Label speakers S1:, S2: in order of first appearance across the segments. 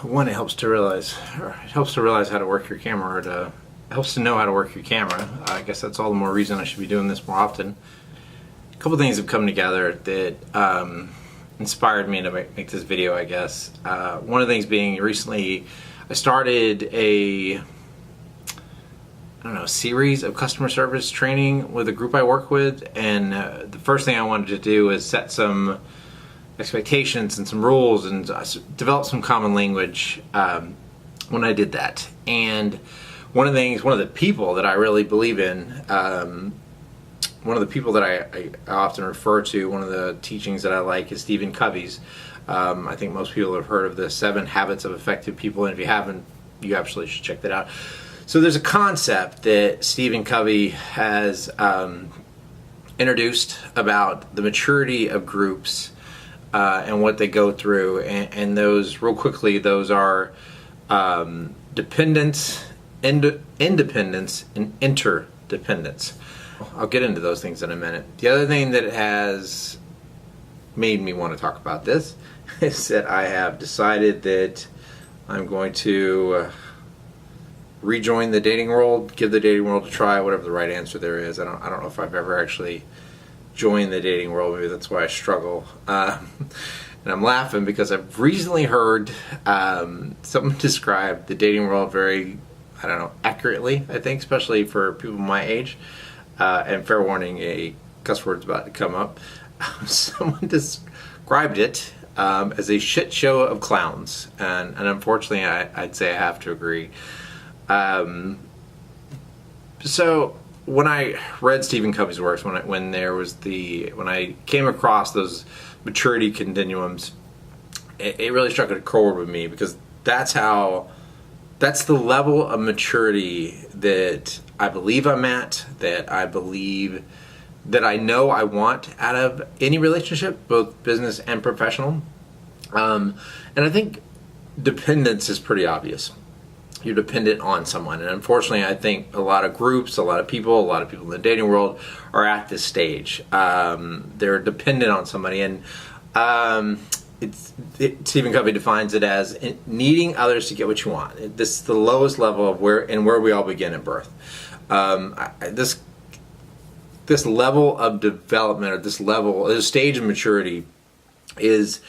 S1: One, it helps to realize how to work your camera, it helps to know how to work your camera. I guess that's all the more reason I should be doing this more often. A couple things have come together that inspired me to make this video, I guess. One of the things being, recently I started a series of customer service training with a group I work with, and the first thing I wanted to do is set some expectations and some rules and develop some common language when I did that. And one of the people that I really believe in, one of the people that I often refer to, one of the teachings that I like is Stephen Covey's. I think most people have heard of the 7 Habits of Effective People, and if you haven't, you absolutely should check that out. So there's a concept that Stephen Covey has introduced about the maturity of groups and what they go through, and those, real quickly, those are dependence, independence, and interdependence. I'll get into those things in a minute. The other thing that has made me want to talk about this is that I have decided that I'm going to rejoin the dating world, give the dating world a try, whatever the right answer there is. I don't know if I've ever actually joined the dating world. Maybe that's why I struggle. And I'm laughing because I've recently heard someone describe the dating world very, accurately, I think, especially for people my age. And fair warning, a cuss word's about to come up. Someone described it as a shit show of clowns. And unfortunately, I'd say I have to agree. So when I read Stephen Covey's works, when I came across those maturity continuums, it really struck a chord with me, because that's the level of maturity that I believe I'm at, that I know I want out of any relationship, both business and professional. And I think dependence is pretty obvious. You're dependent on someone, and unfortunately I think a lot of groups, a lot of people in the dating world are at this stage. They're dependent on somebody, and Stephen Covey defines it as needing others to get what you want. This is the lowest level of where we all begin at birth. This level of development, or this stage of maturity, is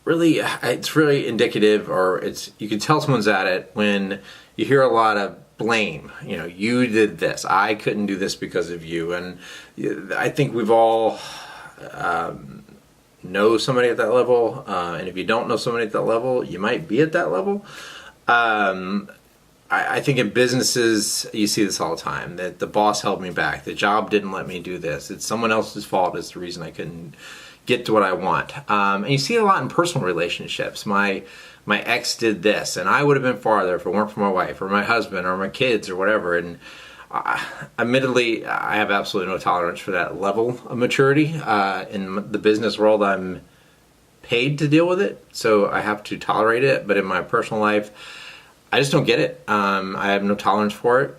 S1: it's really indicative, or you can tell someone's at it when you hear a lot of blame. You did this, I couldn't do this because of you. And I think we've all know somebody at that level, and if you don't know somebody at that level, you might be at that level. I think in businesses you see this all the time, that the boss held me back, the job didn't let me do this, it's someone else's fault, it's the reason I couldn't get to what I want. And you see it a lot in personal relationships. My ex did this, and I would have been farther if it weren't for my wife or my husband or my kids or whatever. And admittedly, I have absolutely no tolerance for that level of maturity. In the business world, I'm paid to deal with it, so I have to tolerate it. But in my personal life, I just don't get it. I have no tolerance for it.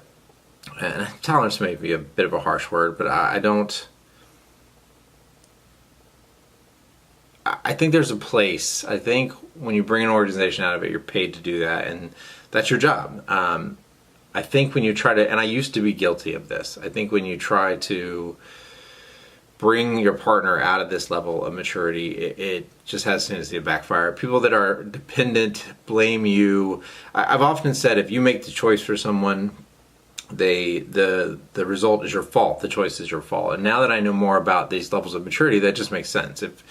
S1: And tolerance may be a bit of a harsh word, but I think there's a place. I think when you bring an organization out of it, you're paid to do that, and that's your job. I think when you try to, and I used to be guilty of this, I think when you try to bring your partner out of this level of maturity, it just has a tendency to backfire. People that are dependent blame you. I've often said, if you make the choice for someone, the result is your fault. The choice is your fault. And now that I know more about these levels of maturity, that just makes sense. If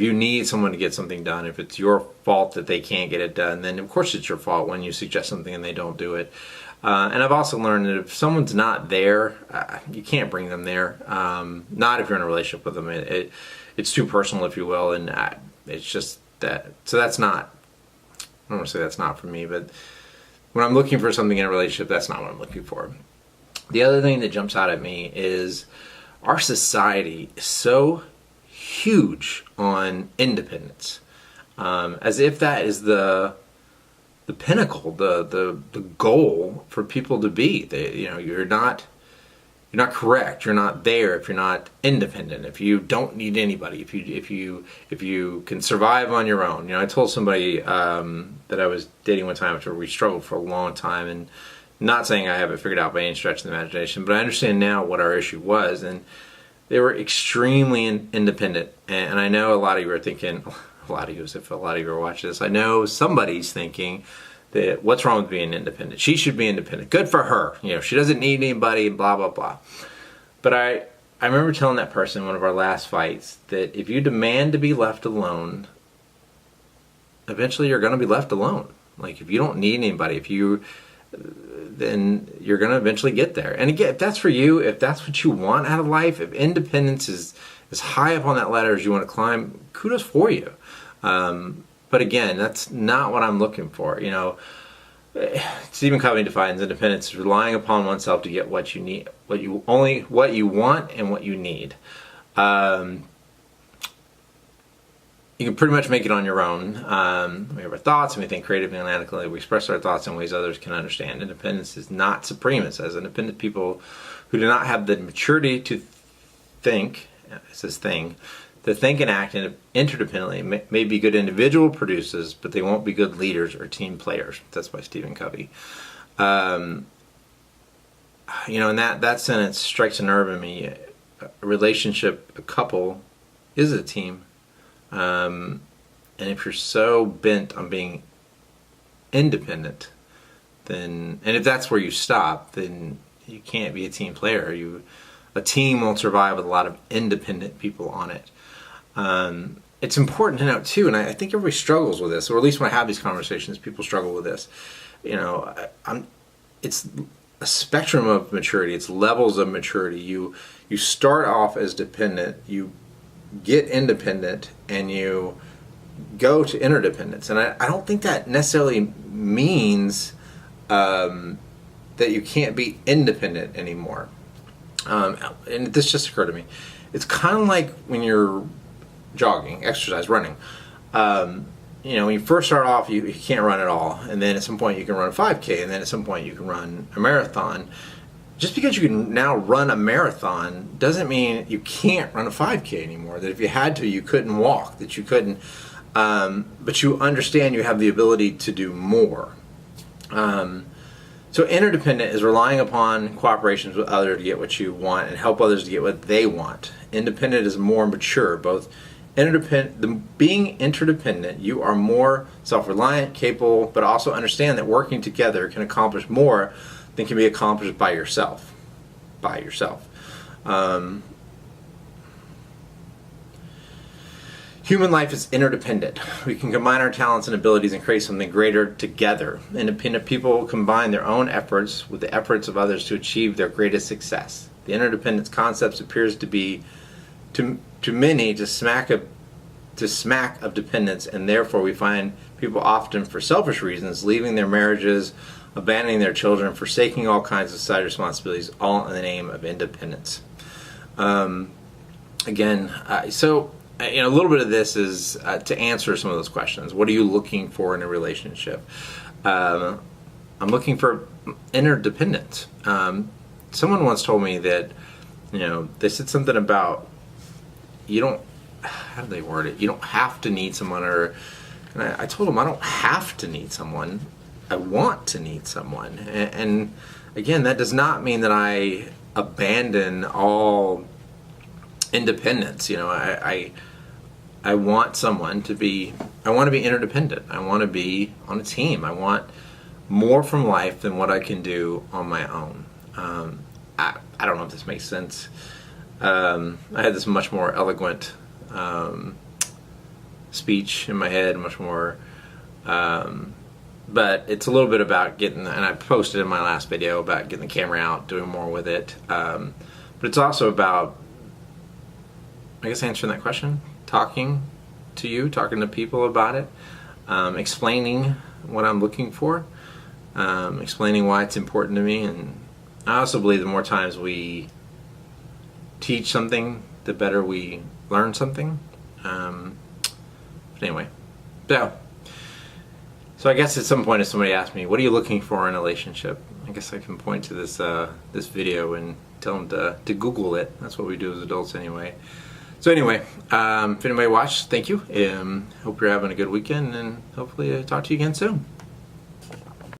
S1: you need someone to get something done, if it's your fault that they can't get it done, then of course it's your fault when you suggest something and they don't do it. And I've also learned that if someone's not there, you can't bring them there. Not if you're in a relationship with them. It's too personal, if you will, and it's just that. So that's not, I don't want to say that's not for me, but when I'm looking for something in a relationship, that's not what I'm looking for. The other thing that jumps out at me is our society is so huge on independence, as if that is the pinnacle, the goal for people to be. You're not you're not correct. You're not there if you're not independent. If you don't need anybody. If you can survive on your own. You know, I told somebody that I was dating one time after we struggled for a long time, and not saying I have it figured out by any stretch of the imagination, but I understand now what our issue was, and they were extremely independent. And I know a lot of you are thinking, a lot of you, if a lot of you are watching this, I know somebody's thinking that what's wrong with being independent? She should be independent. Good for her. You know, she doesn't need anybody, blah, blah, blah. But I remember telling that person in one of our last fights that if you demand to be left alone, eventually you're going to be left alone. Like, if you don't need anybody, then you're going to eventually get there. And again, if that's for you, if that's what you want out of life, if independence is as high up on that ladder as you want to climb, kudos for you. But again, that's not what I'm looking for. You know, Stephen Covey defines independence as relying upon oneself to get what you need, what you want and what you need. You can pretty much make it on your own. We have our thoughts and we think creatively and analytically. We express our thoughts in ways others can understand. Independence is not supreme. It says independent people who do not have the maturity to think, it says to think and act interdependently may be good individual producers, but they won't be good leaders or team players. That's by Stephen Covey. You know, and that sentence strikes a nerve in me. A relationship, a couple, is a team. And if you're so bent on being independent, then, and if that's where you stop, then you can't be a team player. A team won't survive with a lot of independent people on it. It's important to note too, and I think everybody struggles with this, or at least when I have these conversations, people struggle with this. You know, it's a spectrum of maturity. It's levels of maturity. You start off as dependent, you get independent, and you go to interdependence. And I don't think that necessarily means that you can't be independent anymore. And this just occurred to me. It's kind of like when you're jogging, exercise, running. You know, when you first start off, you can't run at all. And then at some point you can run a 5K, and then at some point you can run a marathon. Just because you can now run a marathon doesn't mean you can't run a 5K anymore. That if you had to, you couldn't walk, that you couldn't, but you understand you have the ability to do more. So interdependent is relying upon cooperations with others to get what you want and help others to get what they want. Independent is more mature. Being interdependent, you are more self-reliant, capable, but also understand that working together can accomplish more than can be accomplished by yourself. Human life is interdependent. We can combine our talents and abilities and create something greater together. Independent people combine their own efforts with the efforts of others to achieve their greatest success. The interdependence concept appears to be, to many, to smack of dependence, and therefore we find people often, for selfish reasons, leaving their marriages, abandoning their children, forsaking all kinds of side responsibilities, all in the name of independence. You know, a little bit of this is to answer some of those questions. What are you looking for in a relationship? I'm looking for interdependence. Someone once told me that, you know, they said something about you don't, how did they word it? You don't have to need someone, and I told them I don't have to need someone. I want to need someone. And again, that does not mean that I abandon all independence. You know, I want someone to be, I want to be interdependent. I want to be on a team. I want more from life than what I can do on my own. I don't know if this makes sense. I had this much more eloquent speech in my head, much more, but it's a little bit about getting, and I posted in my last video about getting the camera out, doing more with it. But it's also about, I guess, answering that question, talking to people about it, explaining what I'm looking for, explaining why it's important to me. And I also believe the more times we teach something, the better we learn something. But anyway, so I guess at some point if somebody asked me, what are you looking for in a relationship? I guess I can point to this this video and tell them to Google it. That's what we do as adults anyway. So anyway, if anybody watched, thank you. Hope you're having a good weekend, and hopefully talk to you again soon.